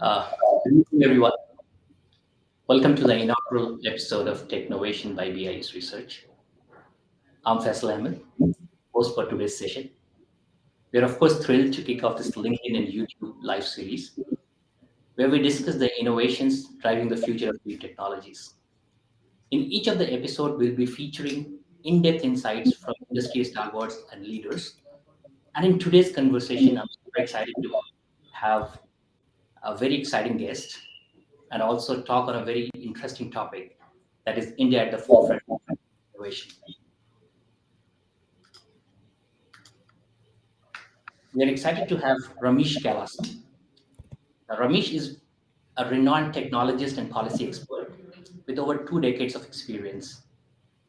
Good evening, everyone. Welcome to the inaugural episode of Tech-novation by BIS Research. I'm Faisal Ahmed, host for today's session. We're, of course, thrilled to kick off this LinkedIn and YouTube live series where we discuss the innovations driving the future of new technologies. In each of the episodes, we'll be featuring in-depth insights from industry stalwarts and leaders. And in today's conversation, I'm super excited to have a very exciting guest and also talk on a very interesting topic that is India at the forefront of innovation. We are excited to have Ramesh Kailasam. Now, Ramesh is a renowned technologist and policy expert with over 2 decades of experience.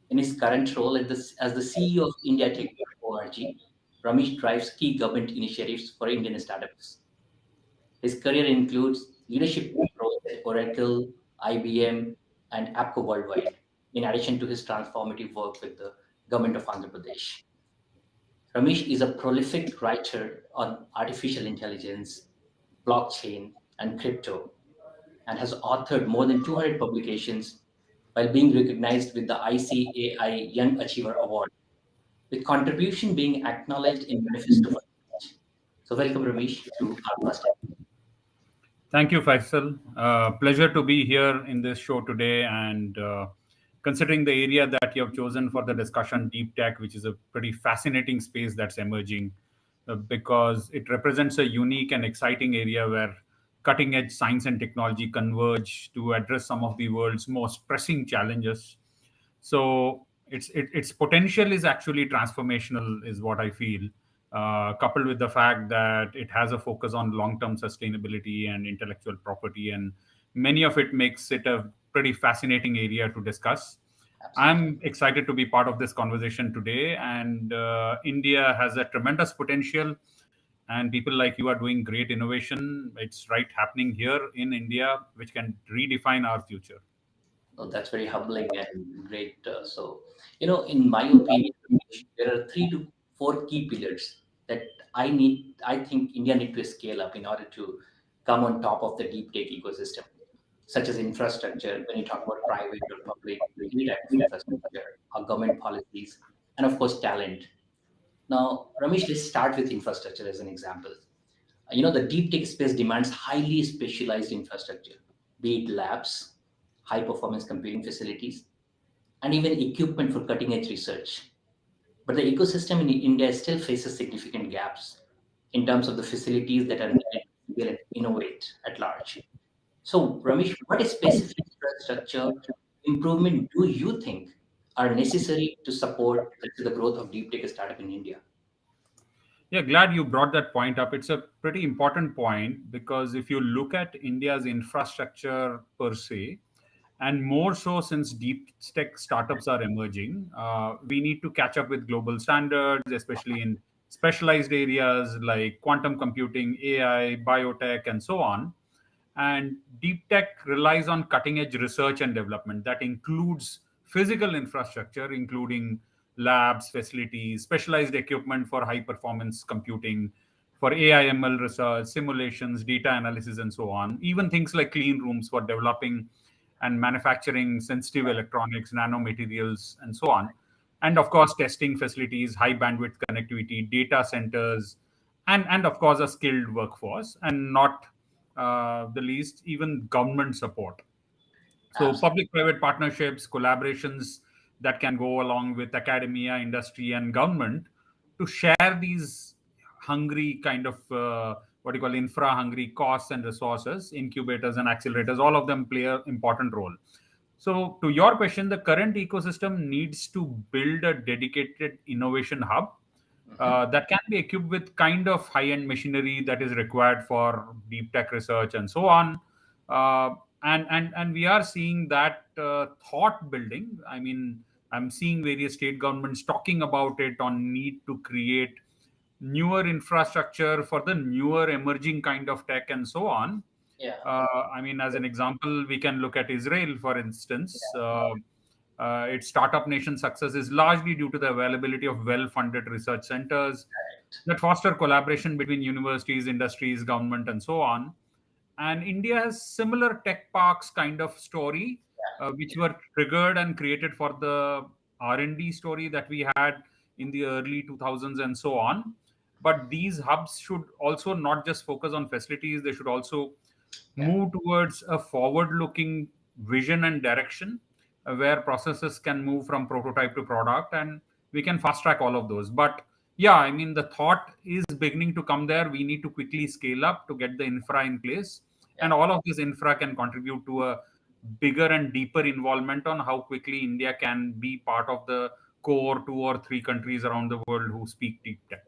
In his current role as the CEO of India Tech.org, Ramesh drives key government initiatives for Indian startups. His career includes leadership roles at Oracle, IBM, and APCO worldwide, in addition to his transformative work with the government of Andhra Pradesh. Ramesh is a prolific writer on artificial intelligence, blockchain, and crypto, and has authored more than 200 publications while being recognized with the ICAI Young Achiever Award, with contribution being acknowledged in Manifesto for Change. So, welcome, Ramesh, to our first episode. Thank you, Faisal. Pleasure to be here in this show today. And considering the area that you have chosen for the discussion, deep tech, which is a pretty fascinating space that's emerging, because it represents a unique and exciting area where cutting edge science and technology converge to address some of the world's most pressing challenges. So its potential is actually transformational, is what I feel. Coupled with the fact that it has a focus on long-term sustainability and intellectual property, and many of it makes it a pretty fascinating area to discuss. Absolutely. I'm excited to be part of this conversation today, and India has a tremendous potential, and people like you are doing great innovation. It's right happening here in India, which can redefine our future. Oh, that's very humbling and great. In my opinion, there are 3 to 4 key pillars that I think India need to scale up in order to come on top of the deep tech ecosystem, such as infrastructure, when you talk about private or public, any type of infrastructure, or government policies, and of course, talent. Now, Ramesh, let's start with infrastructure as an example. The deep tech space demands highly specialized infrastructure, be it labs, high performance computing facilities, and even equipment for cutting edge research. But the ecosystem in India still faces significant gaps in terms of the facilities that are needed to scale and innovate at large. So, Ramesh, what specific infrastructure improvement do you think are necessary to support the growth of deep tech startup in India? Yeah, glad you brought that point up. It's a pretty important point because if you look at India's infrastructure per se, and more so since deep tech startups are emerging, we need to catch up with global standards, especially in specialized areas like quantum computing, AI, biotech, and so on. And deep tech relies on cutting edge research and development that includes physical infrastructure, including labs, facilities, specialized equipment for high performance computing, for AI/ML research, simulations, data analysis, and so on. Even things like clean rooms for developing and manufacturing sensitive electronics, nanomaterials, and so on. And of course, testing facilities, high bandwidth connectivity, data centers, and of course, a skilled workforce, and not the least, even government support. So, Absolutely. public private partnerships, collaborations that can go along with academia, industry, and government to share these hungry kind of what you call infra hungry costs and resources, incubators and accelerators, all of them play an important role. So, to your question, the current ecosystem needs to build a dedicated innovation hub Mhm. that can be equipped with kind of high-end machinery that is required for deep tech research and so on. And we are seeing that thought building. I mean, I'm seeing various state governments talking about it on need to create newer infrastructure for the newer emerging kind of tech and so on. Yeah. I mean, as an example, we can look at Israel, for instance. Yeah. Its startup nation success is largely due to the availability of well funded research centers Correct. that foster collaboration between universities, industries, government, and so on. And India has similar tech parks kind of story, which were triggered and created for the R&D story that we had in the early 2000s and so on. But these hubs should also not just focus on facilities; they should also Yeah. move towards a forward-looking vision and direction, where processes can move from prototype to product, and we can fast track all of those. But yeah, I mean, the thought is beginning to come there. We need to quickly scale up to get the infra in place, and Yeah. all of this infra can contribute to a bigger and deeper involvement on how quickly India can be part of the core two or three countries around the world who speak deep tech.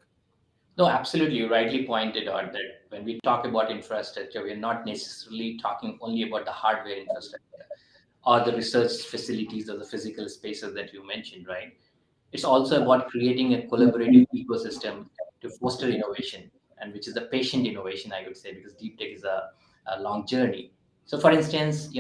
No, absolutely. You rightly pointed out that when we talk about infrastructure, we're not necessarily talking only about the hardware infrastructure or the research facilities or the physical spaces that you mentioned, right? It's also about creating a collaborative ecosystem to foster innovation, and which is a patient innovation, I would say, because deep tech is a long journey. So, for instance,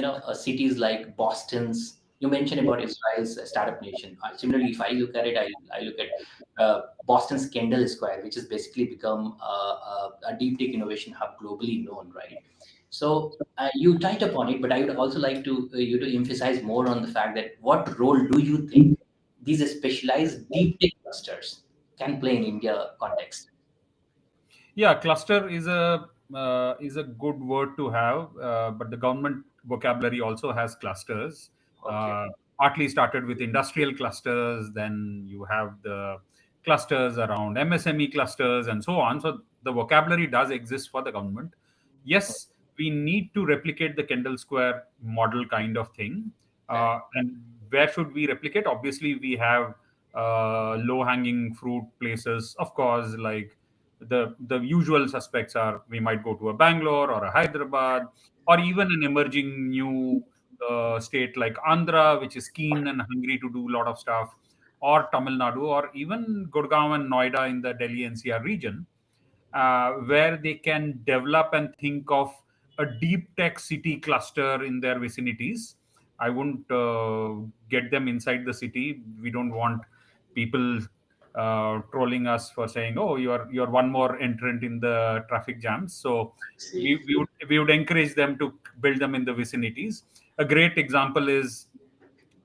cities like Boston's, you mentioned about Israel's startup nation. Similarly, if I look at it, I look at Boston's Kendall Square, which has basically become a deep tech innovation hub globally known, right? So you touched upon it, but I would also like to you to emphasize more on the fact that what role do you think these specialized deep tech clusters can play in India context? Yeah, cluster is a good word to have, but the government vocabulary also has clusters. Okay. Uh, Partly started with industrial clusters, then you have the clusters around MSME clusters and so on. So the vocabulary does exist for the government. Yes, we need to replicate the Kendall Square model kind of thing. Right. And where should we replicate? Obviously, we have low hanging fruit places, of course, like the usual suspects are we might go to a Bangalore or a Hyderabad or even an emerging new state like Andhra, which is keen and hungry to do a lot of stuff, or Tamil Nadu, or even Gurgaon and Noida in the Delhi NCR region, where they can develop and think of a deep tech city cluster in their vicinities. I wouldn't get them inside the city. We don't want people trolling us for saying, "Oh, you're one more entrant in the traffic jams." So See. we would encourage them to build them in the vicinities. A great example is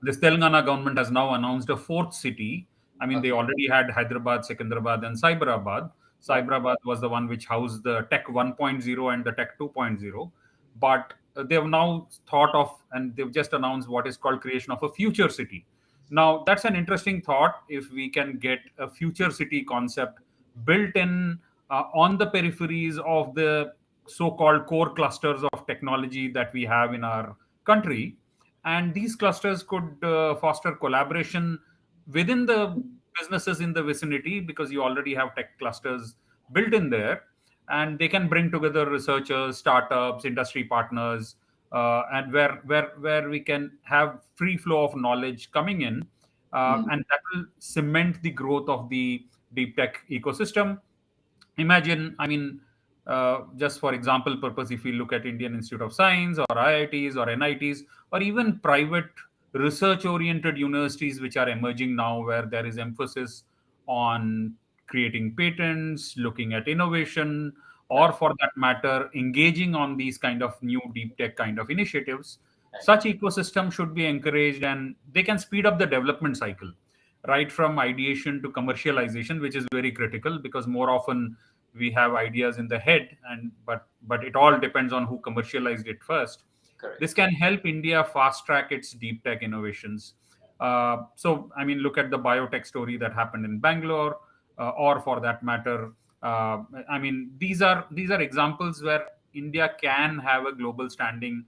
this Telangana government has now announced a fourth city. I mean, they Okay. already had Hyderabad, Secunderabad, and Cyberabad. Right. Cyberabad was the one which housed the Tech 1.0 and the Tech 2.0. But they have now thought of and they've just announced what is called creation of a future city. Now, that's an interesting thought if we can get a future city concept built in on the peripheries of the so called core clusters of technology that we have in our country, and these clusters could foster collaboration within the businesses in the vicinity because you already have tech clusters built in there, and they can bring together researchers, startups, industry partners, and where we can have free flow of knowledge coming in, Mm. and that will cement the growth of the deep tech ecosystem. Imagine, I mean, just for example purpose, if we look at Indian Institute of Science or IITs or NITs or even private research oriented universities which are emerging now, where there is emphasis on creating patents, looking at innovation, or Right. for that matter engaging on these kind of new deep tech kind of initiatives, Right. such ecosystem should be encouraged, and they can speed up the development cycle right from ideation to commercialization, which is very critical because more often we have ideas in the head, and but it all depends on who commercialized it first. Correct. This can help India fast track its deep tech innovations. So I mean, look at the biotech story that happened in Bangalore, or for that matter, I mean, these are examples where India can have a global standing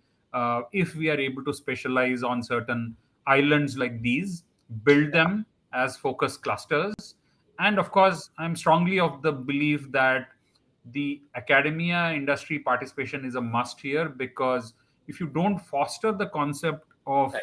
if we are able to specialize on certain islands like these, build them as focus clusters. And of course, I'm strongly of the belief that the academia industry participation is a must here, because if you don't foster the concept of Right.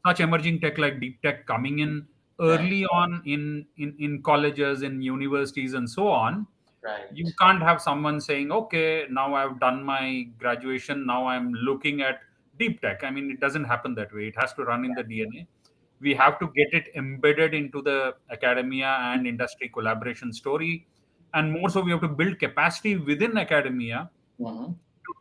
such emerging tech like deep tech coming in Right. early on in colleges, in universities, and so on, Right. you can't have someone saying, okay, now I've done my graduation, now I'm looking at deep tech. I mean, it doesn't happen that way. It has to run in the DNA. We have to get it embedded into the academia and industry collaboration story, and more so we have to build capacity within academia Mhm.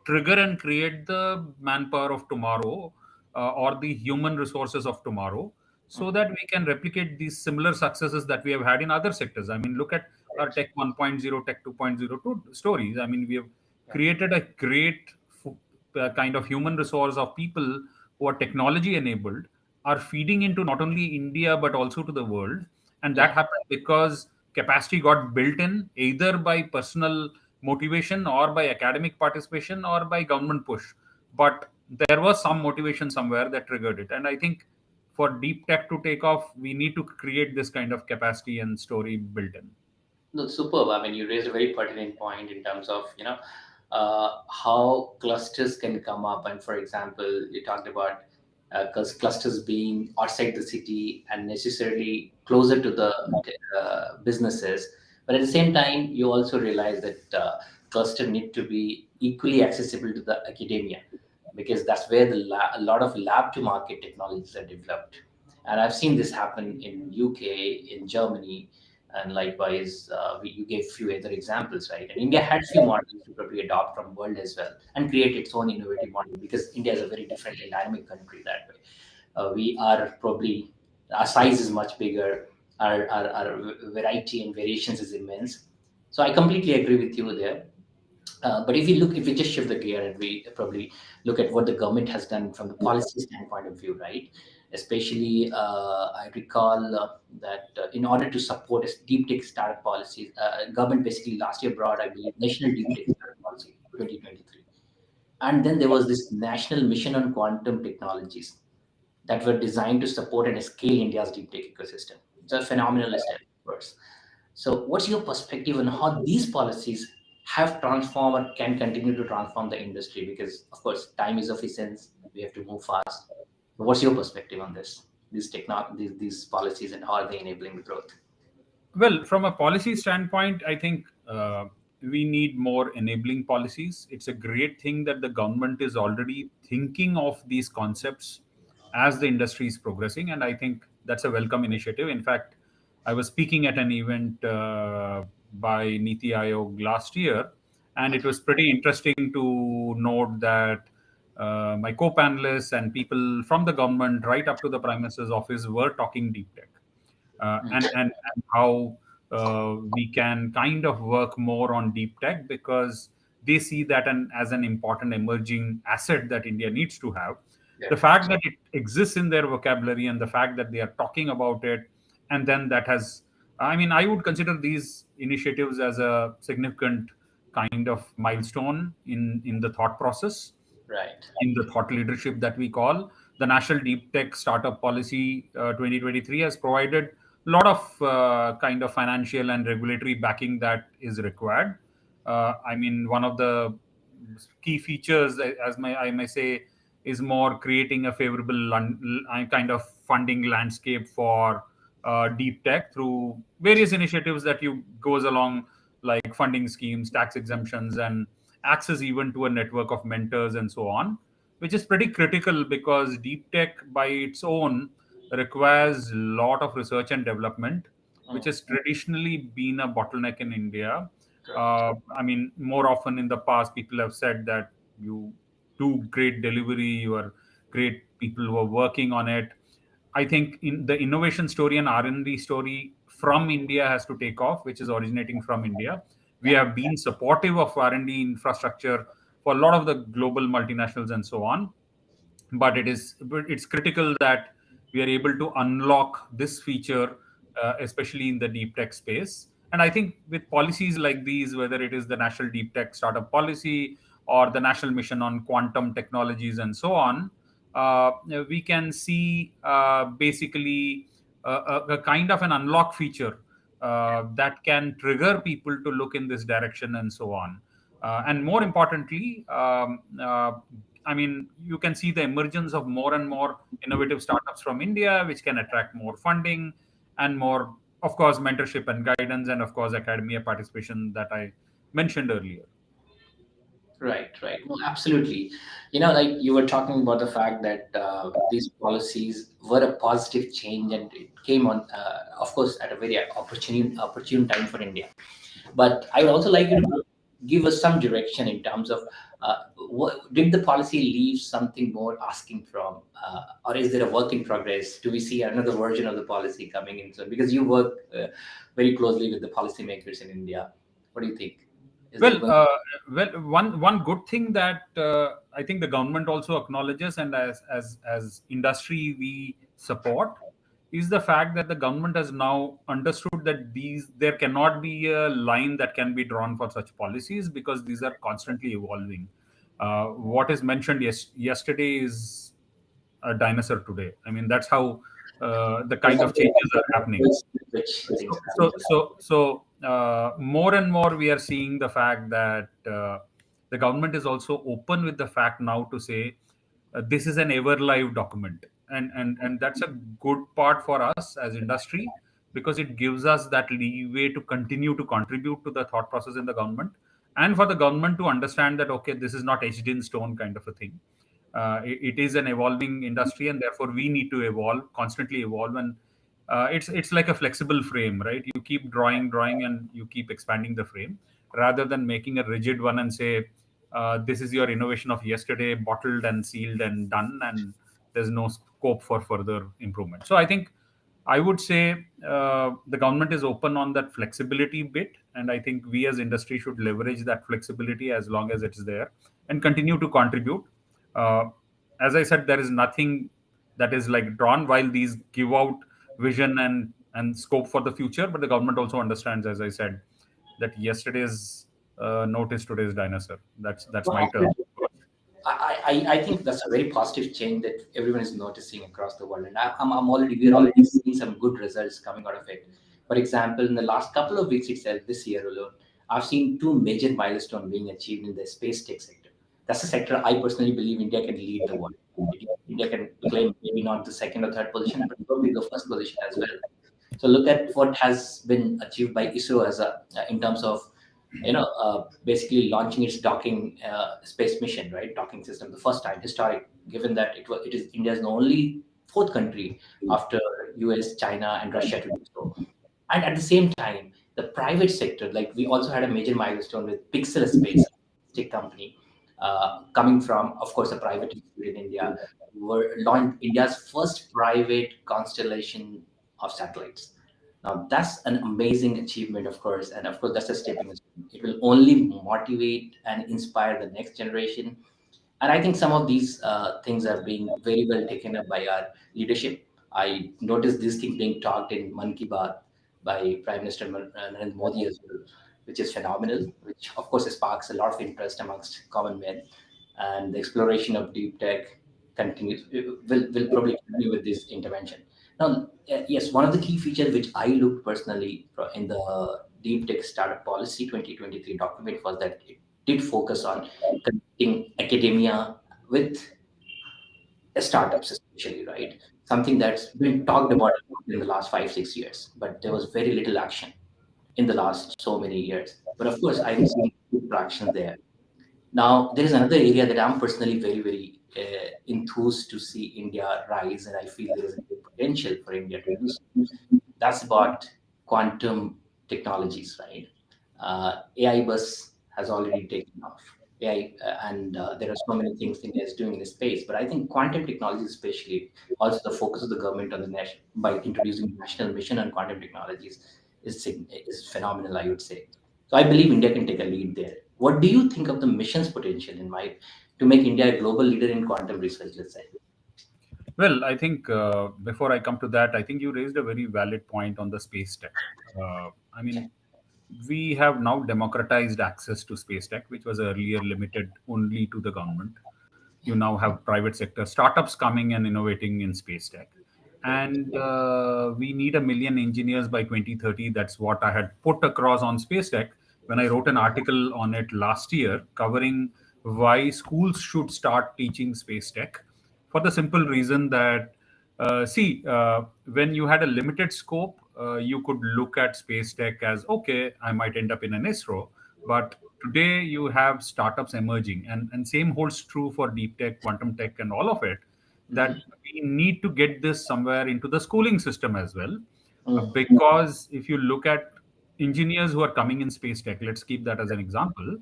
trigger and create the manpower of tomorrow, or the human resources of tomorrow, so Mm. that we can replicate these similar successes that we have had in other sectors. I mean, look at our Right. Tech 1.0, Tech 2.0 stories. I mean, we have Yeah. created a great kind of human resource of people who are technology enabled, are feeding into not only India but also to the world. And that Yeah. happened because capacity got built in either by personal motivation or by academic participation or by government push. But there was some motivation somewhere that triggered it. And I think for deep tech to take off, we need to create this kind of capacity and story built in. No, superb. I mean, you raised a very pertinent point in terms of, how clusters can come up. And for example, you talked about clusters being outside the city and necessarily closer to the businesses. But at the same time, you also realize that cluster need to be equally accessible to the academia, because that's where a lot of lab to market technologies are developed. And I've seen this happen in UK, in Germany, and likewise, you gave few other examples, right? And India had few models to probably adopt from world as well and create its own innovative model, because India is a very different and dynamic country that way. We are probably, our size is much bigger, our variety and variations is immense. So I completely agree with you there. But if we just shift the gear and we probably look at what the government has done from the policy standpoint of view, right? Especially, I recall that in order to support a deep tech startup policies, government basically last year brought, I believe, National Deep Tech Startup Policy 2023, and then there was this National Mission on Quantum Technologies that were designed to support and scale India's deep tech ecosystem. It's a phenomenal step, of course. So, what's your perspective on how these policies have transformed or can continue to transform the industry? Because, of course, time is of essence. We have to move fast. What's your perspective on this? These policies, and how are they enabling the growth? Well, from a policy standpoint, I think we need more enabling policies. It's a great thing that the government is already thinking of these concepts as the industry is progressing, and I think that's a welcome initiative. In fact, I was speaking at an event by Niti Aayog last year, and it Okay. was pretty interesting to note that my co-panelists and people from the government, right up to the Prime Minister's office, were talking deep tech, Mm. and how we can kind of work more on deep tech, because they see that as an important emerging asset that India needs to have. Yeah. The fact that it exists in their vocabulary and the fact that they are talking about it, and then that has, I mean, I would consider these initiatives as a significant kind of milestone in the thought process, Right. in the thought leadership that we call. The National Deep Tech Startup Policy 2023 has provided a lot of kind of financial and regulatory backing that is required. I mean, one of the key features, I may say, is more creating a favorable kind of funding landscape for deep tech through various initiatives that you goes along, like funding schemes, tax exemptions, and access even to a network of mentors and so on, which is pretty critical because deep tech by its own requires a lot of research and development, which Mm. has traditionally been a bottleneck in India. Correct. I mean, more often in the past, people have said that you do great delivery, you are great people who are working on it. I think in the innovation story and R&D story from India has to take off, which is originating from India. We Yeah. have been supportive of R&D infrastructure for a lot of the global multinationals and so on, but it's critical that we are able to unlock this feature, especially in the deep tech space. And I think with policies like these, whether it is the National Deep Tech Startup Policy or the National Mission on Quantum Technologies and so on, we can see basically a kind of an unlock feature that can trigger people to look in this direction and so on. And more importantly, I mean, you can see the emergence of more and more innovative startups from India, which can attract more funding and more, of course, mentorship and guidance, and of course, academia participation that I mentioned earlier. Right, right. No, absolutely. Like you were talking about the fact that these policies were a positive change, and it came on, of course, at a very opportune time for India. But I would also like you to give us some direction in terms of did the policy leave something more asking from, or is there a work in progress? Do we see another version of the policy coming in? So, because you work very closely with the policymakers in India, what do you think? Is there Well, going? one good thing that I think the government also acknowledges, and as industry we support, is the fact that the government has now understood that these there cannot be a line that can be drawn for such policies because these are constantly evolving. What is mentioned yesterday is a dinosaur today. I mean, that's how the kind of changes are happening. Which things happen? More and more we are seeing the fact that the government is also open with the fact now to say this is an ever live document, and that's a good part for us as industry because it gives us that leeway to continue to contribute to the thought process in the government, and for the government to understand that okay, this is not etched in stone kind of a thing. It is an evolving industry, and therefore we need to evolve, constantly evolve. And it's like a flexible frame, right? You keep drawing, and you keep expanding the frame rather than making a rigid one and say this is your innovation of yesterday, bottled and sealed and done, and there's no scope for further improvement. So I think I would say the government is open on that flexibility bit, and I think we as industry should leverage that flexibility as long as it's there and continue to contribute. Uh, as I said, there is nothing that is like drawn while these give out vision and scope for the future, but the government also understands, as I said, that yesterday's note is today's dinosaur. That's my term. I think that's a very positive change that everyone is noticing across the world, and we're already seeing some good results coming out of it. For example, in the last couple of weeks itself, this year alone, I've seen two major milestones being achieved in the space tech sector. That's a sector I personally believe India can lead the world. India can claim maybe not the second or third position, but probably the first position as well. So look at what has been achieved by ISRO as a in terms of basically launching its docking space mission, right? Docking system, the first time, historic, given that it is India's the only fourth country after US, China, and Russia to do so. And at the same time, the private sector, like we also had a major milestone with Pixel Space, tech company, coming from, of course, a private institute in India, were launched India's first private constellation of satellites. Now that's an amazing achievement, of course, and of course that's a stepping stone. It will only motivate and inspire the next generation, and I think some of these things are being very well taken up by our leadership. I noticed these things being talked in Man Ki Baat by Prime Minister Narendra Modi as well, which is phenomenal, which of course sparks a lot of interest amongst common men. And the exploration of deep tech continues, will probably continue with this intervention. Now, yes, one of the key features which I looked personally in the deep tech startup policy 2023 document was that it did focus on connecting academia with startups, especially, right? Something that's been talked about in the last 5 6 years, but there was very little action in the last so many years. But of course, I'm seeing good traction there. Now, there is another area that I'm personally very, very enthused to see India rise, and I feel there is a big potential for India to do so. That's about quantum technologies, right? AI bus has already taken off. AI, and there are so many things India is doing in this space. But I think quantum technology, especially, also the focus of the government on the national by introducing national mission on quantum technologies is phenomenal, I would say. So I believe India can take a lead there. What do you think of the mission's potential in my to make India a global leader in quantum research? Let's say. Well, I think before I come to that, I think you raised a very valid point on the space tech. I mean, we have now democratized access to space tech, which was earlier limited only to the government. You now have private sector startups coming and innovating in space tech. And we need a million engineers by 2030. That's what I had put across on space tech when I wrote an article on it last year covering why schools should start teaching space tech for the simple reason that when you had a limited scope, you could look at space tech as okay, I might end up in an ISRO, but today you have startups emerging, and same holds true for deep tech, quantum tech, and all of it. That Hmm. we need to get this somewhere into the schooling system as well, Hmm. because if you look at engineers who are coming in space tech, let's keep that as an example.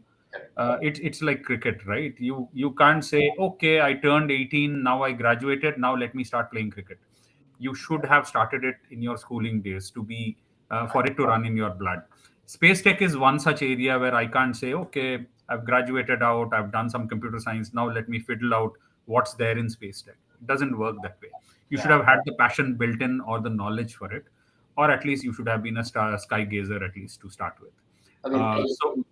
Correct. It's like cricket, right? You can't say, okay, I turned 18, now I graduated, now let me start playing cricket. You should have started it in your schooling days to be for it to run in your blood. Space tech is one such area where I can't say, okay, I've graduated out, I've done some computer science, now let me fiddle out what's there in space tech. It doesn't work that way. You should Yeah. have had the passion built in or the knowledge for it, or at least you should have been a sky gazer at least to start with. I mean, So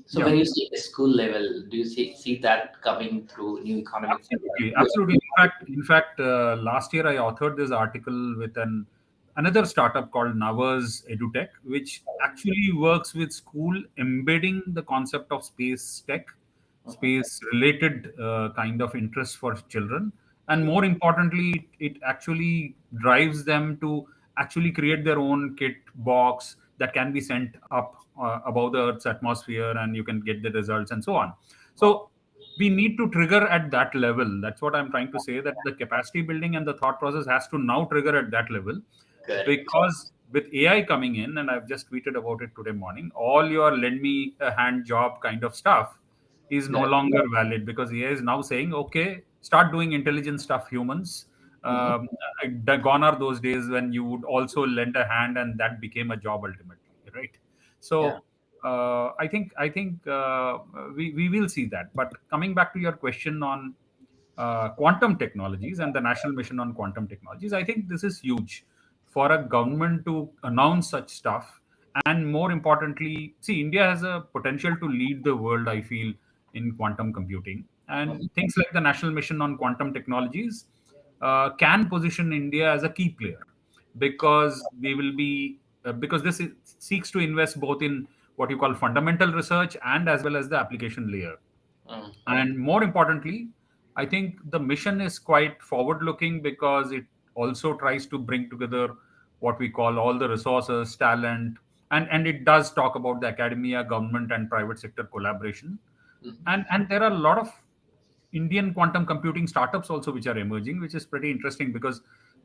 so yeah. when you see a school level, do you see that coming through new economic sector? Absolutely, absolutely. In fact, last year I authored this article with another startup called Navas EduTech, which actually works with school embedding the concept of space tech, Mhm. space-related kind of interest for children, and more importantly, it actually drives them to actually create their own kit box that can be sent up above the Earth's atmosphere, and you can get the results and so on. Wow. So we need to trigger at that level. That's what I'm trying to say, that the capacity building and the thought process has to now trigger at that level, Correct. because with AI coming in, and I've just tweeted about it today morning, all your lend me a hand job kind of stuff is no Correct. longer valid, because AI is now saying, okay, start doing intelligent stuff, humans. Hmm. Um, Gone are those days when you would also lend a hand and that became a job ultimately, right? Yeah. So I think we will see that. But coming back to your question on quantum technologies and the national mission on quantum technologies, I think this is huge for a government to announce such stuff. And more importantly, see, India has a potential to lead the world, I feel, in quantum computing. And Mhm. things like the national mission on quantum technologies can position India as a key player, because we will be because seeks to invest both in what you call fundamental research and as well as the application layer. Mm. And more importantly, I think the mission is quite forward looking, because it also tries to bring together what we call all the resources, talent, and it does talk about the academia, government, and private sector collaboration. Mhm. And there are a lot of Indian quantum computing startups also which are emerging, which is pretty interesting, because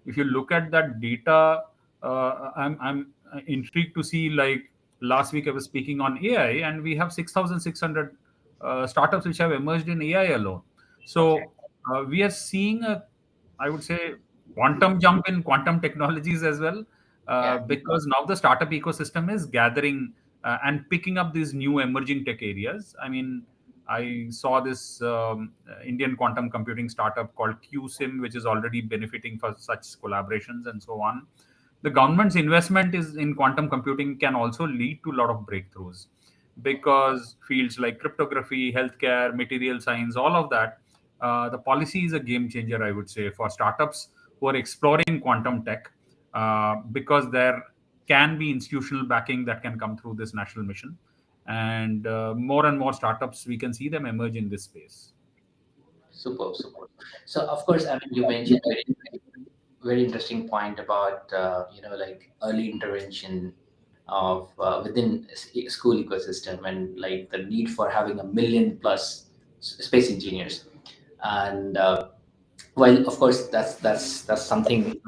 if you look at that data, I'm intrigued to see, like, last week I was speaking on AI, and we have 6,600 startups which have emerged in AI alone. Okay. So we are seeing a, I would say, quantum jump in quantum technologies as well, Yeah. because now the startup ecosystem is gathering and picking up these new emerging tech areas. I mean, I saw this Indian quantum computing startup called QSIM, which is already benefiting for such collaborations and so on. The government's investment is in quantum computing can also lead to a lot of breakthroughs, because fields like cryptography, healthcare, material science, all of that, the policy is a game changer, I would say, for startups who are exploring quantum tech, because there can be institutional backing that can come through this national mission. And more and more startups, we can see them emerge in this space. Super, super. So of course, I mean, you mentioned very interesting point about like early intervention of within school ecosystem, and like the need for having a million plus space engineers. And well, of course, that's something,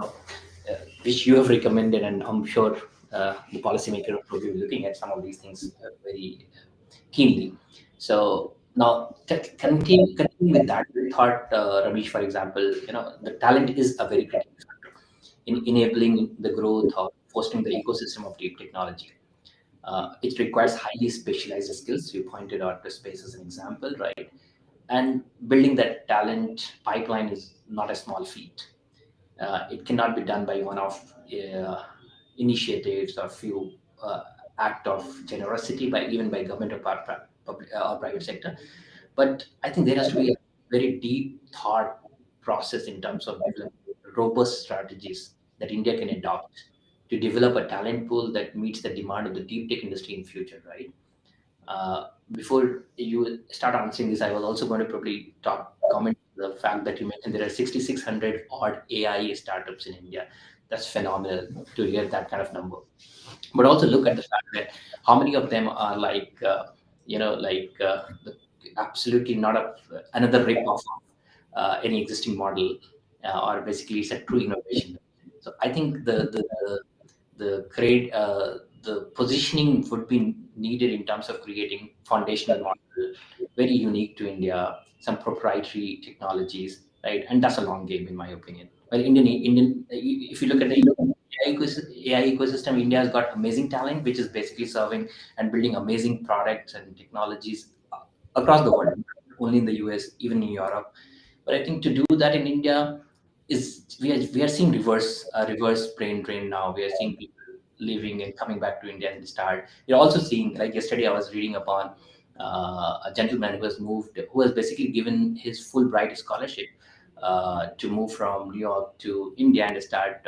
which you have recommended, and I'm sure the policymaker will be looking at some of these things very keenly. So now, continuing with that thought, Ramesh, for example, the talent is a very critical factor in enabling the growth or fostering the ecosystem of deep technology. It requires highly specialized skills. You pointed out the space as an example, right? And building that talent pipeline is not a small feat. It cannot be done by one-off initiatives or few act of generosity by even by government or or private sector. But I think there has to be a very deep thought process in terms of developing robust strategies that India can adopt to develop a talent pool that meets the demand of the deep tech industry in future, right? Before you start answering this, I was also going to probably comment the fact that you mentioned there are 6,600 odd AI startups in India. That's phenomenal to hear that kind of number. But also look at the fact that how many of them are like, absolutely not another rip off of any existing model, or basically it's a true innovation. So I think the great the positioning would be needed in terms of creating foundational model very unique to India, some proprietary technologies, right? And that's a long game, in my opinion. Well, Indian, if you look at the AI ecosystem, India has got amazing talent, which is basically serving and building amazing products and technologies across the world, not only in the US, even in Europe. But I think to do that in India is we are seeing reverse brain drain now. We are seeing people leaving and coming back to India and start. You're also seeing, like yesterday I was reading upon a gentleman who has moved, who has basically given his Fulbright scholarship to move from New York to India and start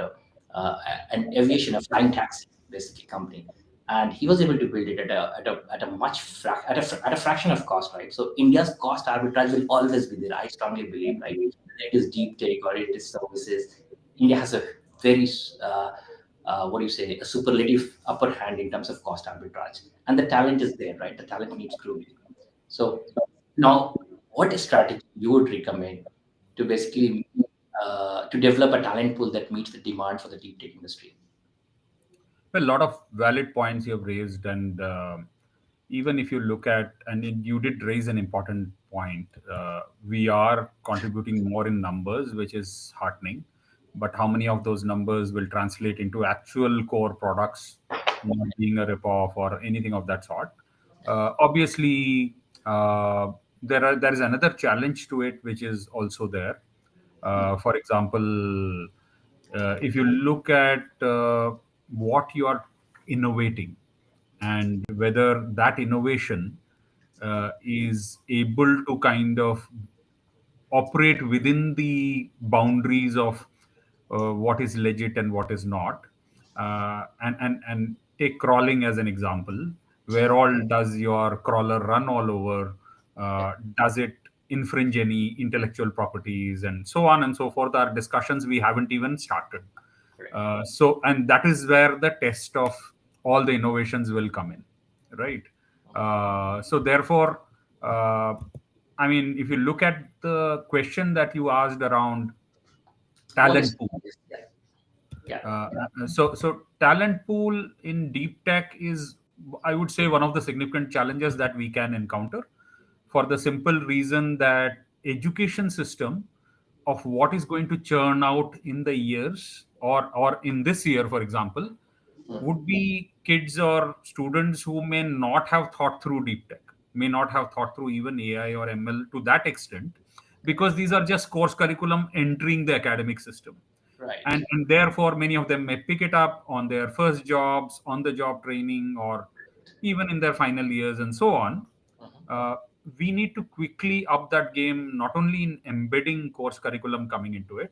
an aviation, a flying taxi basically company. And he was able to build it at a much at a fraction of cost, right? So India's cost arbitrage will always be there. I strongly believe, right? Whether it is deep tech or it is services, India has a very what do you say, a superlative upper hand in terms of cost arbitrage, and the talent is there, right? The talent needs grooming. So now, what strategy you would recommend to basically to develop a talent pool that meets the demand for the deep tech industry? Well, a lot of valid points you have raised, and even if you look at, and you did raise an important point, we are contributing more in numbers, which is heartening. But how many of those numbers will translate into actual core products, not being a ripoff or anything of that sort? Obviously, there is another challenge to it, which is also there. For example, if you look at what you are innovating and whether that innovation is able to kind of operate within the boundaries of what is legit and what is not. And take crawling as an example. Where all does your crawler run all over? Does it infringe any intellectual properties and so on and so forth? Are discussions we haven't even started. Correct. And that is where the test of all the innovations will come in, right? So therefore, uh, I mean, if you look at the question that you asked around What is talent pool, yeah, yeah, so talent pool in deep tech is, I would say, one of the significant challenges that we can encounter, for the simple reason that education system of what is going to churn out in the years, or in this year, for example, mm, would be kids or students who may not have thought through deep tech, may not have thought through even AI or ML to that extent, because these are just course curriculum entering the academic system. right. And therefore, many of them may pick it up on their first jobs, on the job training, or even in their final years, and so on. Mhm. uh, we need to quickly up that game, not only in embedding course curriculum coming into it,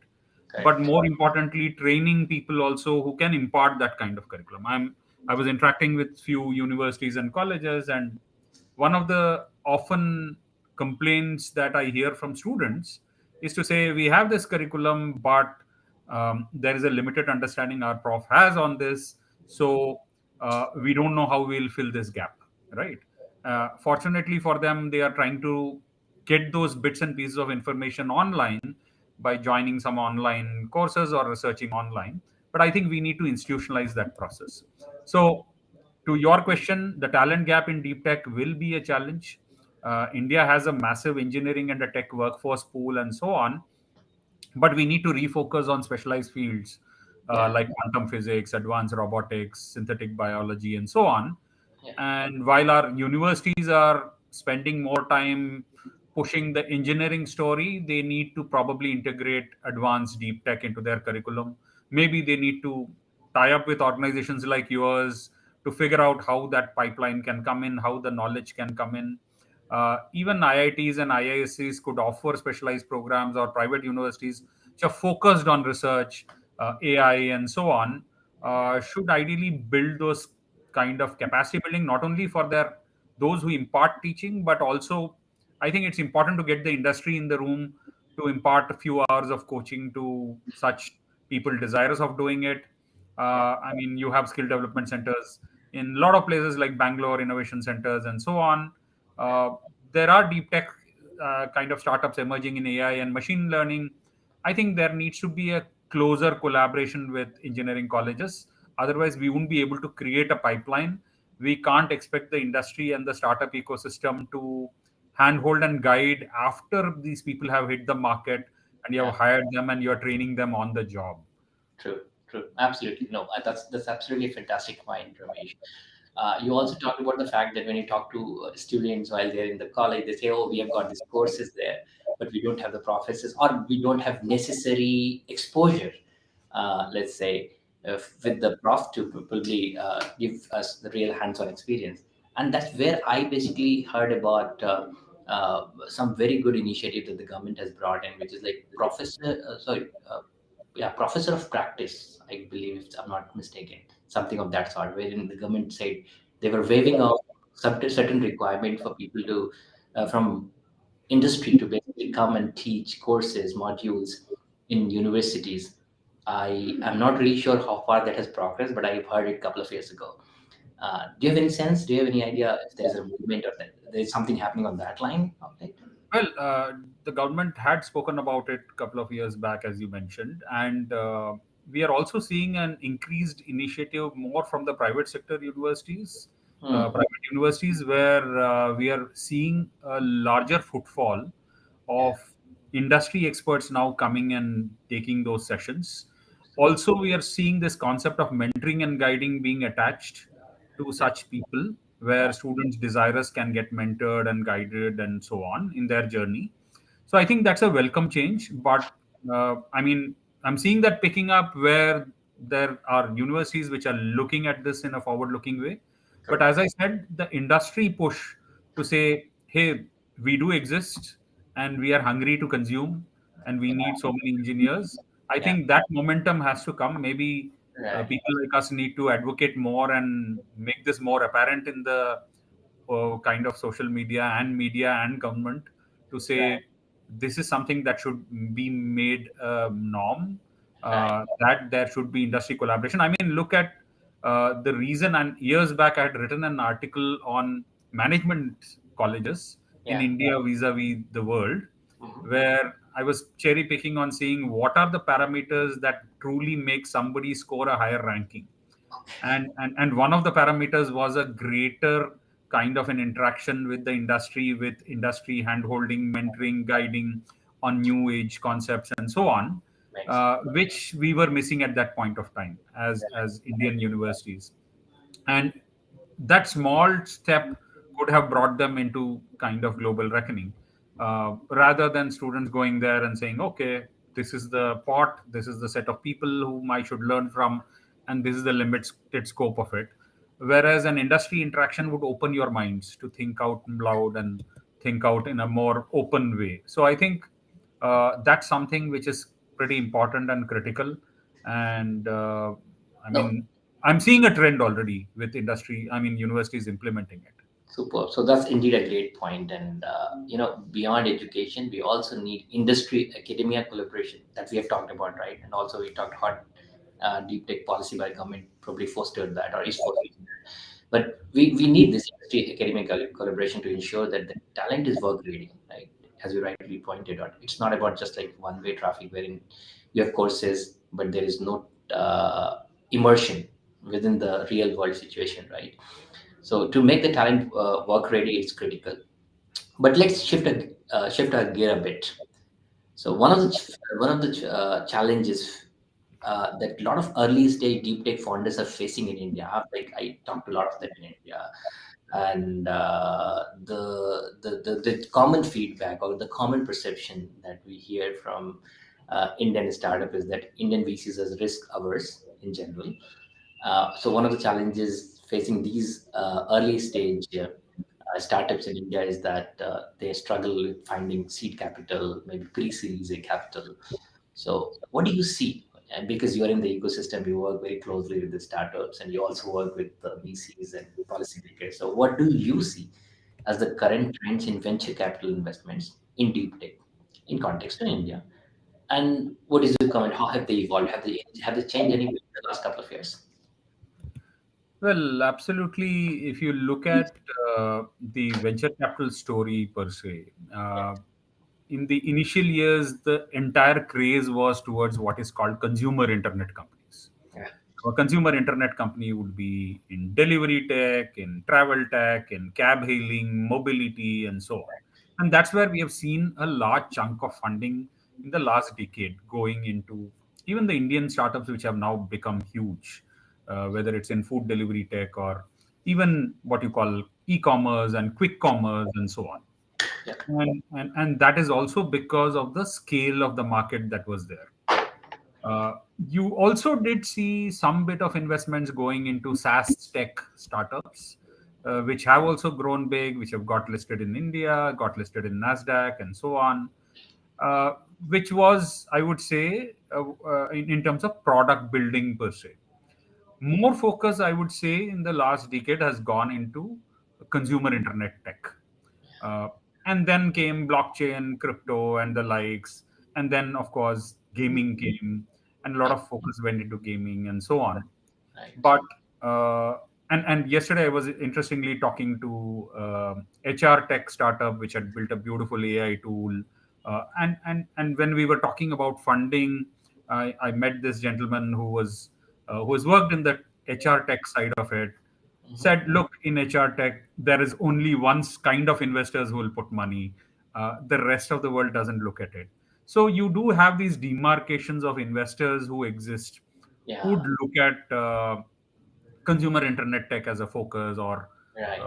but Correct. more importantly, training people also who can impart that kind of curriculum. I was interacting with few universities and colleges, and one of the often complaints that I hear from students is to say, we have this curriculum, but there is a limited understanding our prof has on this, so we don't know how we'll fill this gap, right? Fortunately for them, they are trying to get those bits and pieces of information online by joining some online courses or researching online. But I think we need to institutionalize that process. So, to your question, the talent gap in deep tech will be a challenge. India has a massive engineering and a tech workforce pool and so on, but we need to refocus on specialized fields Yeah, like quantum physics, advanced robotics, synthetic biology, and so on. yeah, And while our universities are spending more time pushing the engineering story, they need to probably integrate advanced deep tech into their curriculum. Maybe they need to tie up with organizations like yours to figure out how that pipeline can come in, how the knowledge can come in. Even IITs and IISCs could offer specialized programs, or private universities which are focused on research, AI, and so on, should ideally build those kind of capacity building, not only for their those who impart teaching, but also I think it's important to get the industry in the room to impart a few hours of coaching to such people desirous of doing it. yeah, I mean, you have skill development centers in a lot of places like Bangalore, innovation centers, and so on. yeah, Uh, there are deep tech kind of startups emerging in AI and machine learning. I think there needs to be a closer collaboration with engineering colleges. Otherwise, we won't be able to create a pipeline. We can't expect the industry and the startup ecosystem to handhold and guide after these people have hit the market and you Yeah. have hired them and you're training them on the job. True, true, absolutely. No, that's absolutely a fantastic point, Ramesh. You also talked about the fact that when you talk to students while they're in the college, they say, "Oh, we have got these courses there, but we don't have the professors, or we don't have necessary exposure." Let's say, with the prof to probably give us the real hands-on experience, and that's where I basically heard about some very good initiative that the government has brought in, which is like professor of practice, I believe, if I'm not mistaken, something of that sort, wherein the government said they were waiving off some certain requirement for people to from industry to basically come and teach courses, modules in universities. I am not really sure how far that has progressed, but I've heard it a couple of years ago. Do you have any sense? Do you have any idea if there is a movement or that there's something happening on that line of it? Well, the government had spoken about it a couple of years back, as you mentioned, and we are also seeing an increased initiative more from the private sector universities, Hmm. private universities, where we are seeing a larger footfall Yeah. of industry experts now coming and taking those sessions. Super. Also, we are seeing this concept of mentoring and guiding being attached to Yeah. such people, where Yeah. students desirous can get mentored and guided and so on in their journey. So I think that's a welcome change. But I mean, I'm seeing that picking up where there are universities which are looking at this in a forward looking way. But Correct. as I said, the industry push to say, hey, we do exist and we are hungry to consume and we Yeah. need so many engineers. I Yeah. think that momentum has to come. Maybe Right. people like us need to advocate more and make this more apparent in the kind of social media and government to Right. say this is something that should be made a norm, Right. that there should be industry collaboration. I mean, look at the reason, and years back I had written an article on management colleges in Yeah. India vis-a-vis the world, Hmm. where I was cherry picking on seeing what are the parameters that truly make somebody score a higher ranking. And one of the parameters was a greater kind of an interaction with the industry, with industry handholding, mentoring, guiding on new age concepts and so on, Makes which we were missing at that point of time right. as Indian universities. And that small step could have brought them into kind of global reckoning, rather than students going there and saying, okay, this is the pot, this is the set of people whom I should learn from, and this is the limited scope of it. Whereas an industry interaction would open your minds to think out loud and think out in a more open way. So I think that's something which is pretty important and critical. And I No, mean, I'm seeing a trend already with industry, I mean, universities implementing it. super. So that's indeed a great point. And beyond education, we also need industry academia collaboration that we have talked about, right? And also we talked about deep tech policy by government probably fostered that or is fostering that. But we need this industry academic collaboration to ensure that the talent is work ready, right? As you rightly pointed out, it's not about just like one way traffic wherein you have courses, but there is no immersion within the real world situation, right? So to make the talent work ready, it's critical. But let's shift our gear a bit. So one of the challenges that a lot of early stage deep tech founders are facing in India. Like I talked to a lot of them in India, and the common feedback or the common perception that we hear from Indian startup is that Indian VCs are risk averse in general. So one of the challenges facing these early stage startups in India is that they struggle with finding seed capital, maybe pre-series A capital. So what do you see? And because you're in the ecosystem, you work very closely with the startups, and you also work with VCs and policymakers. So what do you see as the current trends in venture capital investments in deep tech, in context in India? And what is your comment? How have they evolved? Have they changed anything in the last couple of years? Well, absolutely. If you look at the venture capital story per se, in the initial years, the entire craze was towards what is called consumer internet companies. Yeah. A consumer internet company would be in delivery tech, in travel tech, in cab hailing, mobility, and so on. And that's where we have seen a large chunk of funding in the last decade going into even the Indian startups, which have now become huge, whether it's in food delivery tech or even what you call e-commerce and quick commerce and so on. Yeah. And that is also because of the scale of the market that was there. Uh, you also did see some bit of investments going into SaaS tech startups, which have also grown big, which have got listed in India, got listed in Nasdaq, and so on. Uh, which was, I would say, in terms of product building per se. More focus, I would say, in the last decade has gone into consumer internet tech. Uh, and then came blockchain, crypto, and the likes. And then, of course, gaming came, and a lot Yeah. of focus went into gaming and so on. Right. But uh, and yesterday I was interestingly talking to HR tech startup which had built a beautiful AI tool, and when we were talking about funding, I met this gentleman who has worked in the HR tech side of it. Hmm. Said, look, in HR tech, there is only one kind of investors who will put money. The rest of the world doesn't look at it. So you do have these demarcations of investors who exist, who'd Yeah. look at consumer internet tech as a focus, uh, Right.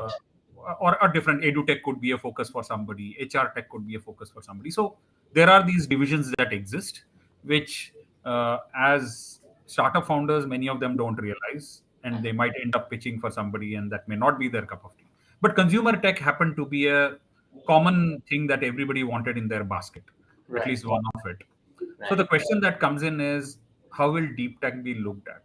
or a different edutech could be a focus for somebody, HR tech could be a focus for somebody. So there are these divisions that exist, which as startup founders, many of them don't realize, and Mhm. they might end up pitching for somebody, and that may not be their cup of tea. But consumer tech happened to be a common thing that everybody wanted in their basket, at least Right. one of it. So the Right. question that comes in is, how will deep tech be looked at?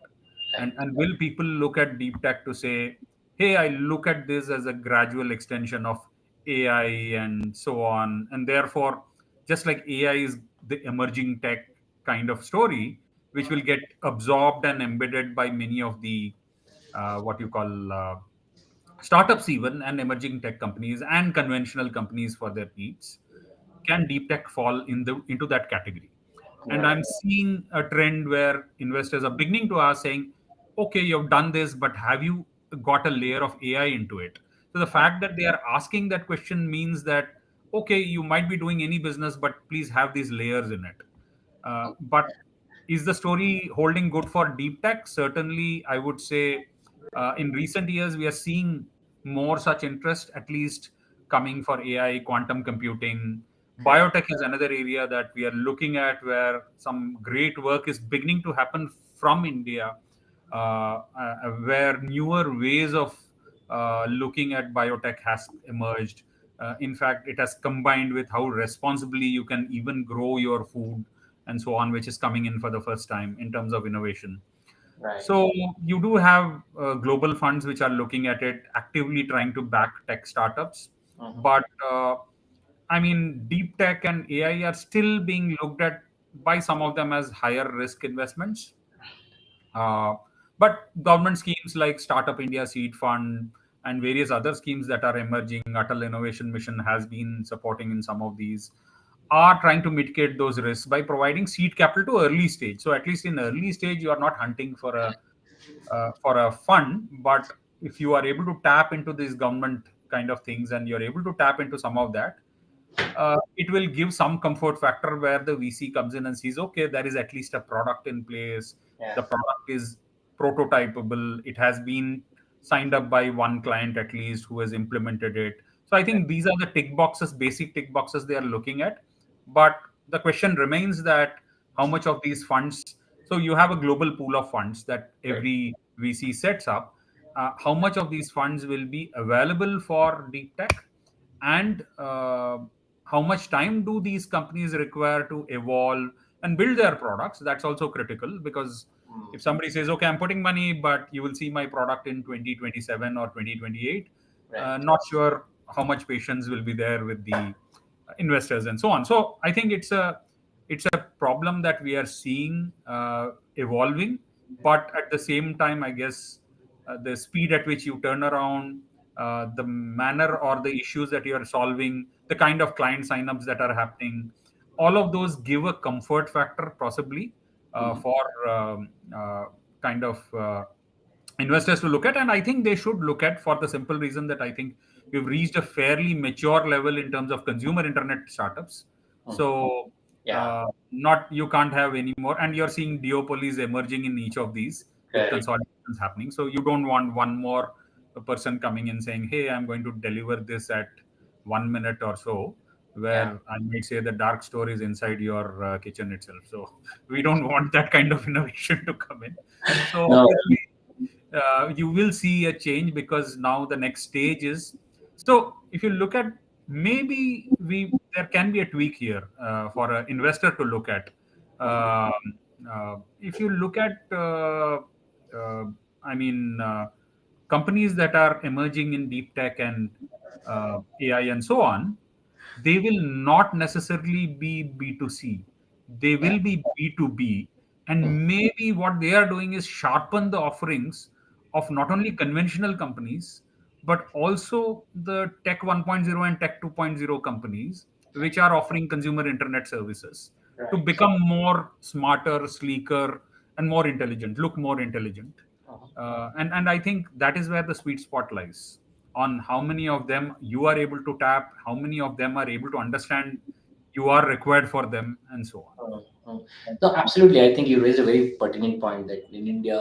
Right. And will people look at deep tech to say, hey, I look at this as a gradual extension of AI and so on. And therefore, just like AI is the emerging tech kind of story, which will get absorbed and embedded by many of the what you call startups, even, and emerging tech companies and conventional companies for their needs. Can deep tech fall into that category? And Right. I'm seeing a trend where investors are beginning to ask, saying, okay, you've done this, but have you got a layer of AI into it? So the fact that they are asking that question means that, okay, you might be doing any business, but please have these layers in it. But is the story holding good for deep tech? Certainly, I would say in recent years, we are seeing more such interest, at least coming for AI, quantum computing. Right. Biotech is another area that we are looking at where some great work is beginning to happen from India, where newer ways of looking at biotech has emerged. In fact, it has combined with how responsibly you can even grow your food and so on, which is coming in for the first time in terms of innovation. Right. So you do have global funds which are looking at it, actively trying to back tech startups. Hmm. But I mean, deep tech and AI are still being looked at by some of them as higher risk investments. Uh, but government schemes like Startup India Seed Fund and various other schemes that are emerging, Atal Innovation Mission has been supporting in some of these, are trying to mitigate those risks by providing seed capital to early stage. So at least in early stage, you are not hunting for a fund, but if you are able to tap into these government kind of things and you're able to tap into some of that, it will give some comfort factor where the VC comes in and sees, okay, there is at least a product in place. Yeah. The product is prototypable. It has been signed up by one client at least who has implemented it. So I Right. think these are the tick boxes, basic tick boxes they are looking at. But the question remains that how much of these funds, so you have a global pool of funds that Right. every VC sets up. How much of these funds will be available for deep tech? And how much time do these companies require to evolve and build their products? That's also critical, because Mm. if somebody says, okay, I'm putting money, but you will see my product in 2027 or 2028, Right. not sure how much patience will be there with the investors and so on. So I think it's a problem that we are seeing evolving, but at the same time, I guess the speed at which you turn around, the manner or the issues that you are solving, the kind of client signups that are happening, all of those give a comfort factor possibly Mhm. for kind of investors to look at, and I think they should look at, for the simple reason that I think we've reached a fairly mature level in terms of consumer internet startups. Mm. So Yeah, not, you can't have any more, and you're seeing duopolies emerging in each of these with correct. consolidations happening. So you don't want one more person coming in saying, hey, I'm going to deliver this at 1 minute or so, Yeah. where I might say the dark store is inside your kitchen itself. So we don't want that kind of innovation to come in. So No. obviously, you will see a change, because now the next stage is, so if you look at, maybe we there can be a tweak here for an investor to look at. If you look at uh, I mean companies that are emerging in deep tech and AI and so on, they will not necessarily be B2C. They Yeah. will be B2B. Mm. And maybe what they are doing is sharpen the offerings of not only conventional companies, but also the Tech 1.0 and Tech 2.0 companies, which are offering consumer internet services, to Right. become more smarter, sleeker, and more intelligent, look more intelligent. Uh-huh. And I think that is where the sweet spot lies, on how many of them you are able to tap, how many of them are able to understand you are required for them, and so on. Mm, mm. No, absolutely. I think you raised a very pertinent point that in India,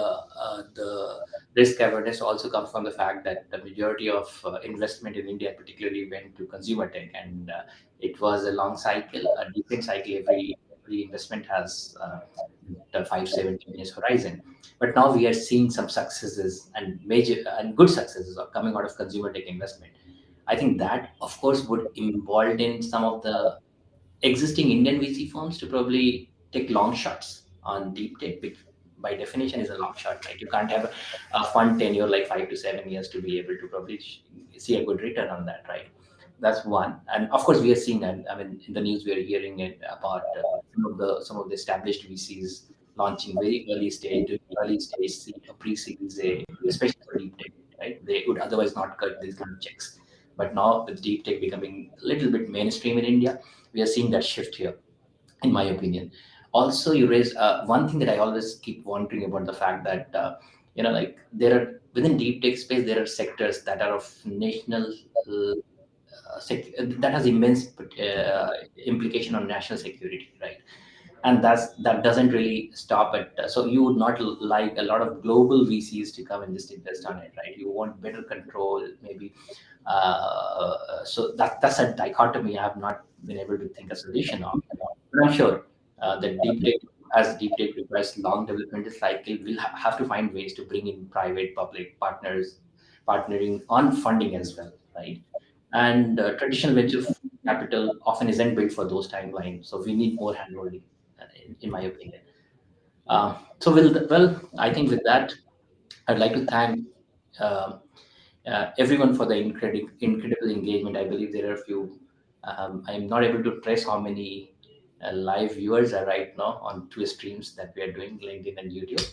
the risk awareness also comes from the fact that the majority of investment in India, particularly, went to consumer tech, and it was a long cycle, a decent cycle. Every investment has the 5 7 10 years horizon. But now we are seeing some successes and major and good successes are coming out of consumer tech investment. I think that, of course, would embolden some of the existing Indian VC firms to probably take long shots on deep tech, which by definition is a long shot, right? You can't have a fund tenure like 5 to 7 years to be able to probably see a good return on that, right? That's one. And of course, we are seeing, and I mean, in the news, we are hearing it about some of the established VCs launching very early stage, doing early stage seed or pre-series A, especially for deep tech, right? They would otherwise not cut these kind of checks. But now with deep tech becoming a little bit mainstream in India, we are seeing that shift here, in my opinion. Also, you raised one thing that I always keep wondering about, the fact that like there are, within deep tech space, there are sectors that are of national that has immense implication on national security, right? And that doesn't really stop at so you would not like a lot of global VCs to come and just invest on it, right? You want better control, maybe. So that's a dichotomy I have not been able to think a solution of. But I'm sure that deep tech, as deep tech requires long development cycle, we'll have to find ways to bring in private public partners, partnering on funding as well, right? And traditional venture capital often isn't built for those timelines, so we need more handholding, in my opinion. Well, I think with that, I'd like to thank uh, everyone for the incredible engagement. I believe there are a few. I'm not able to trace how many live viewers are right now on two streams that we are doing, LinkedIn and YouTube.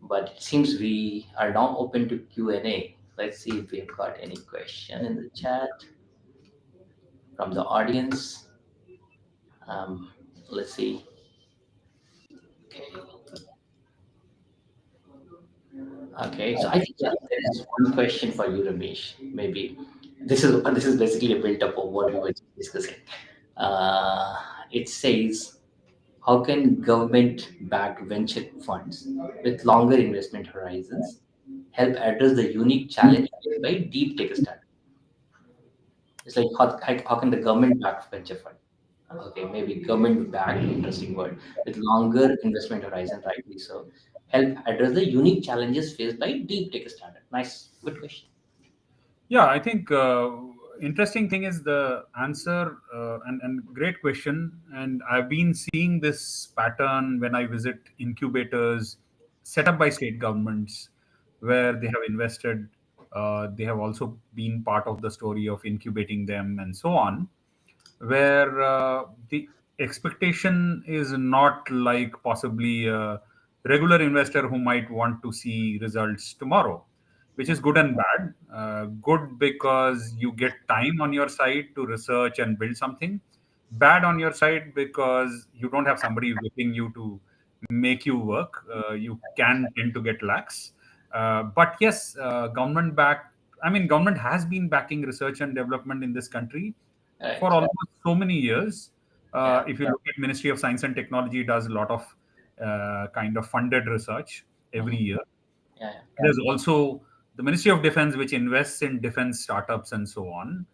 But it seems we are now open to Q&A. Let's see if we've got any question in the chat from the audience. Um, let's see. Okay. Okay. So I think, yeah, there is one question for you, Ramesh. Maybe this is basically a build up of what we were just discussing. Uh, it says, how can government-backed venture funds with longer investment horizons help address the unique challenge faced by deep tech startups? It's like, how can the government-backed venture fund, okay, maybe government-backed, interesting word, with longer investment horizon, rightly so, help address the unique challenges faced by deep tech startup? Nice, good question. Yeah, I think interesting thing is the answer, and great question. And I've been seeing this pattern when I visit incubators set up by state governments, where they have invested. They have also been part of the story of incubating them and so on, where the expectation is not like possibly a regular investor who might want to see results tomorrow, which is good and bad. Good because you get time on your side to research and build something. Bad on your side because you don't have somebody whipping you to make you work. You can tend to get lax. But yes, government back. I mean, government has been backing research and development in this country for Right. almost so many years. Yeah. If you look at Ministry of Science and Technology, it does a lot of kind of funded research every Hmm. year. Yeah. Yeah. There's also the Ministry of Defense, which invests in defense startups and so on.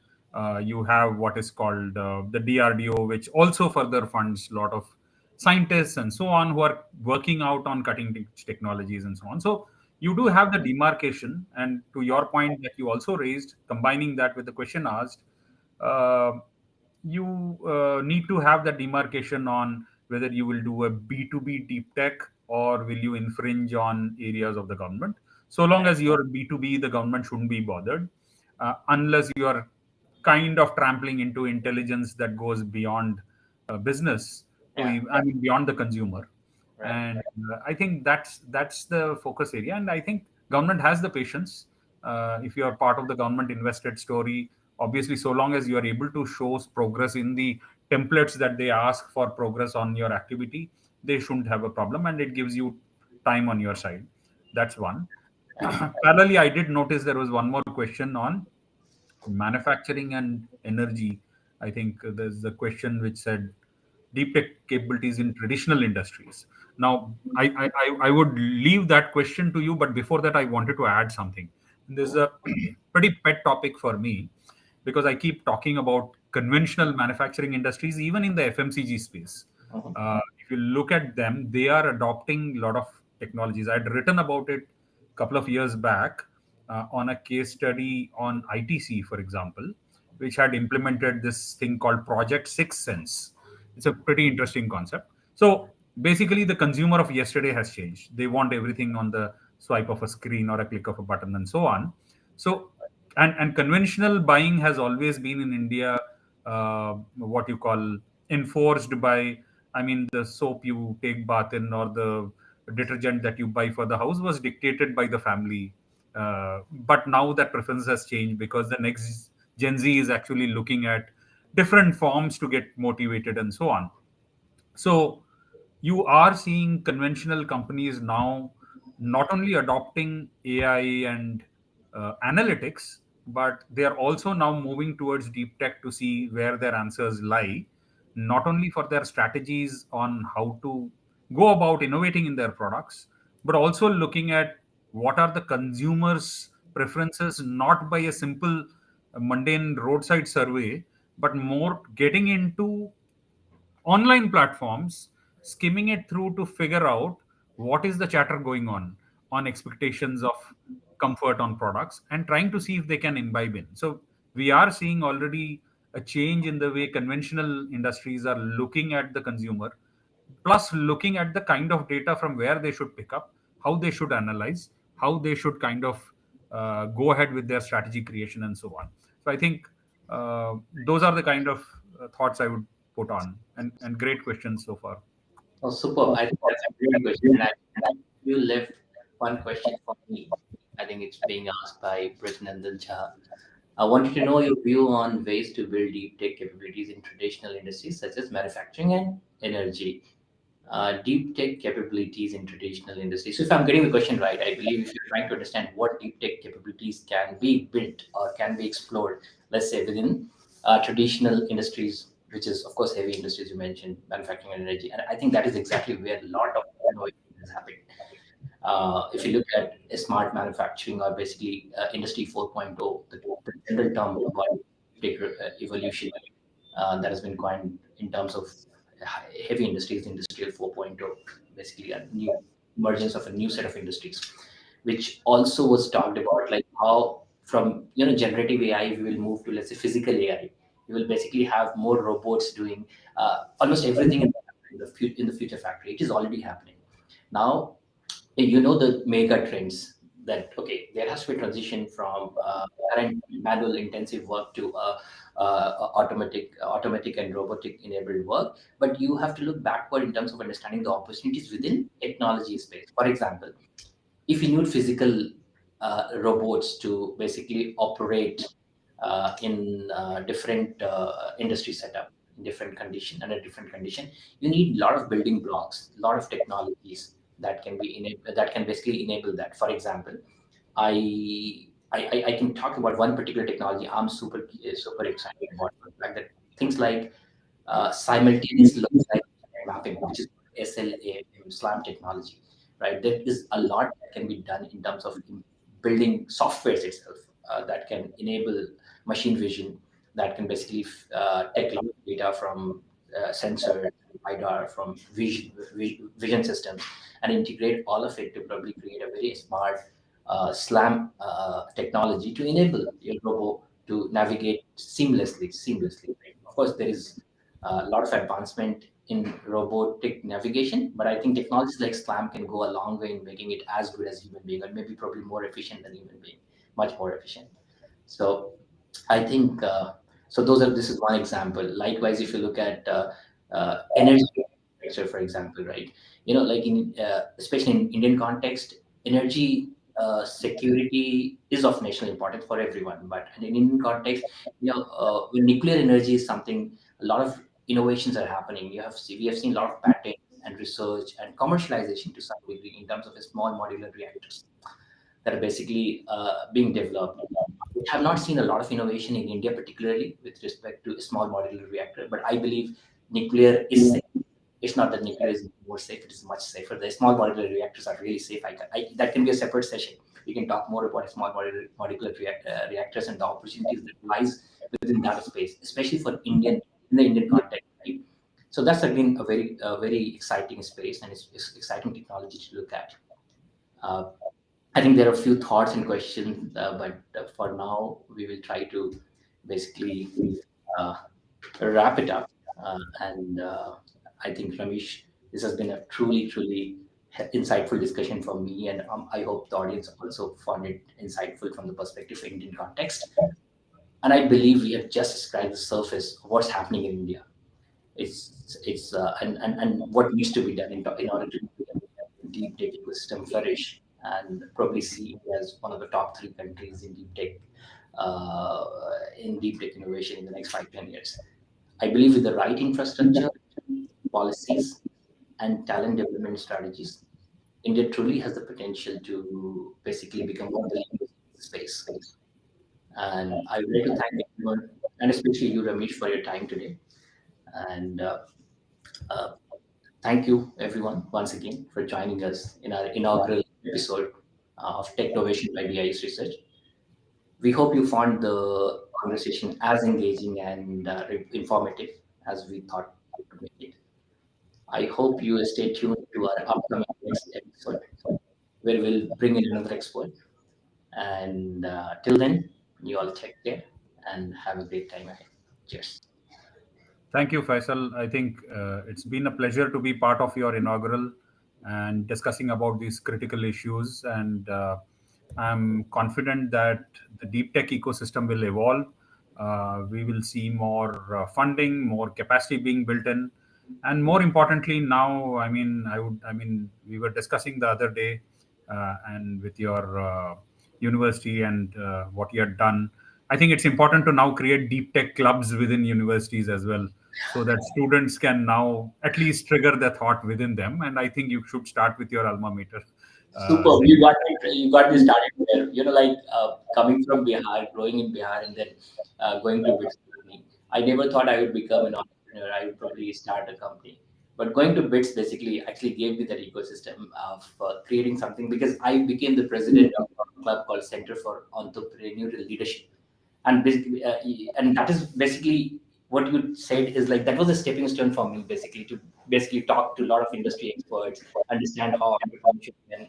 You have what is called the DRDO, which also further funds a lot of scientists and so on who are working out on cutting edge technologies and so on. So you do have the demarcation. And to your point that you also raised, combining that with the question asked, uh, you need to have the demarcation on whether you will do a B2B deep tech or will you infringe on areas of the government. So long Right. as you're B2B, the government shouldn't be bothered, unless you are kind of trampling into intelligence that goes beyond business to, Yeah. I mean, beyond the consumer. Right. And I think that's the focus area. And I think government has the patience. If you are part of the government invested story, obviously, so long as you are able to show progress in the templates that they ask for progress on your activity, they shouldn't have a problem, and it gives you time on your side. That's one. Yeah. Parallelly, I did notice there was one more question on manufacturing and energy. I think there's a question which said deep tech capabilities in traditional industries. Now, I would leave that question to you, but before that, I wanted to add something. This is a pretty pet topic for me because I keep talking about conventional manufacturing industries, even in the FMCG space. Mhm. If you look at them, they are adopting a lot of technologies. I had written about it a couple of years back on a case study on ITC, for example, which had implemented this thing called Project Six Sense. It's a pretty interesting concept. So basically, the consumer of yesterday has changed. They want everything on the swipe of a screen or a click of a button and so on. So, and conventional buying has always been in India what you call enforced by, I mean, the soap you take bath in or the detergent that you buy for the house was dictated by the family. But now that preference has changed because the next Gen Z is actually looking at different forms to get motivated and so on. So you are seeing conventional companies now not only adopting AI and analytics, but they are also now moving towards deep tech to see where their answers lie, not only for their strategies on how to go about innovating in their products, but also looking at what are the consumers' preferences, not by a simple mundane roadside survey, but more getting into online platforms, skimming it through to figure out what is the chatter going on expectations of comfort on products and trying to see if they can imbibe in. So we are seeing already a change in the way conventional industries are looking at the consumer, plus looking at the kind of data from where they should pick up, how they should analyze, how they should kind of go ahead with their strategy creation and so on. So I think those are the kind of thoughts I would put on, and great questions so far. Oh, superb. I think that's a great question. And I think you left one question for me. I think it's being asked by Britnandal Jha. I wanted to know your view on ways to build deep tech capabilities in traditional industries such as manufacturing and energy. Deep tech capabilities in traditional industries. So, if I'm getting the question right, I believe if you're trying to understand what deep tech capabilities can be built or can be explored, let's say within traditional industries, which is, of course, heavy industries you mentioned, manufacturing and energy. And I think that is exactly where a lot of innovation is happening. If you look at smart manufacturing or basically Industry 4.0, the general term about tech evolution that has been coined in terms of heavy industries, Industrial 4.0, basically a new emergence of a new set of industries, which also was talked about, like how from generative AI we will move to, let's say, physical AI. We will basically have more robots doing almost everything in the future factory. It is already happening now. The mega trends that, okay, there has to be a transition from current manual intensive work to automatic and robotic enabled work, but you have to look backward in terms of understanding the opportunities within technology space. For example, if you need physical robots to basically operate in different industry setup, in different condition under different condition. You need a lot of building blocks, a lot of technologies that can be that can basically enable that. For example, I can talk about one particular technology I'm super excited about. The fact that things like simultaneous localization mapping, which is SLAM technology, right? There is a lot that can be done in terms of building softwares itself that can enable machine vision, that can basically take a lot of data from sensors, LiDAR, from vision systems, and integrate all of it to probably create a very smart SLAM technology to enable your robot to navigate seamlessly. Right? Of course, there is a lot of advancement in robotic navigation, but I think technologies like SLAM can go a long way in making it as good as human being, or maybe probably more efficient than human being, much more efficient. So I think so. This is one example. Likewise, if you look at energy sector, for example, right? Like in especially in Indian context, energy security is of national importance for everyone. But in Indian context, when nuclear energy is something, a lot of innovations are happening. We have seen a lot of patents and research and commercialization to some degree in terms of a small modular reactors that are basically being developed. We have not seen a lot of innovation in India, particularly with respect to a small modular reactor, but I believe nuclear is safe. It's not that nuclear is more safe; it is much safer. The small modular reactors are really safe. That can be a separate session. We can talk more about small modular reactors and the opportunities that lies within that space, especially for in the Indian context. Right? So that's again a very exciting space, and it's exciting technology to look at. Uh, I think there are a few thoughts and questions, but for now, we will try to basically uh, wrap it up. And I think, Ramesh, this has been a truly insightful discussion for me, and I hope the audience also found it insightful from the perspective of Indian context. And I believe we have just scratched the surface of what's happening in India. And what needs to be done in order to deep tech ecosystem flourish and probably see India as one of the top three countries uh, in deep tech innovation in the next 5-10 years. I believe with the right infrastructure, policies, and talent development strategies, India truly has the potential to basically become one of the leaders in this space. And I would like to thank everyone, and especially you, Ramesh, for your time today. And uh, thank you, everyone, once again for joining us in our inaugural episode of Tech-novation by BIS Research. We hope you found the conversation as engaging and informative as we thought it would make it. I hope you stay tuned to our upcoming next episode, where we'll bring in another expert. And till then, you all take care and have a great time ahead. Cheers. Thank you, Faisal. I think it's been a pleasure to be part of your inaugural and discussing about these critical issues. And I'm confident that the deep tech ecosystem will evolve. We will see more funding, more capacity being built in, and more importantly, now, we were discussing the other day, and with your university and what you had done. I think it's important to now create deep tech clubs within universities as well, so that students can now at least trigger the thought within them. And I think you should start with your alma mater. Super. Saying, You got me started there. Like coming from Bihar, growing in Bihar, and then going to BITS learning. I never thought I would become an entrepreneur. I would probably start a company. But going to BITS basically actually gave me that ecosystem of creating something, because I became the president of a club called Center for Entrepreneurial Leadership. And basically, and that is basically what you said is like that was a stepping stone for me, basically, to basically talk to a lot of industry experts, understand how entrepreneurship can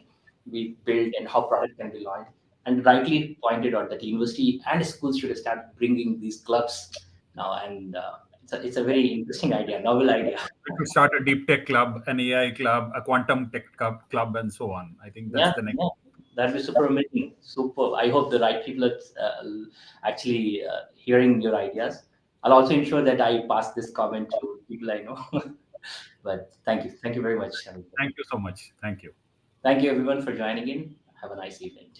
be built and how product can be launched, and rightly pointed out that university and schools should start bringing these clubs now. And it's a very interesting idea, novel idea. to start a deep tech club, an AI club, a quantum tech club, and so on. I think that's Yeah, the next. yeah, that'd be super amazing. Super. I hope the right people are actually hearing your ideas. I'll also ensure that I pass this comment to people I know. But thank you very much. Anita. Thank you so much. Thank you. Thank you everyone for joining in. Have a nice evening.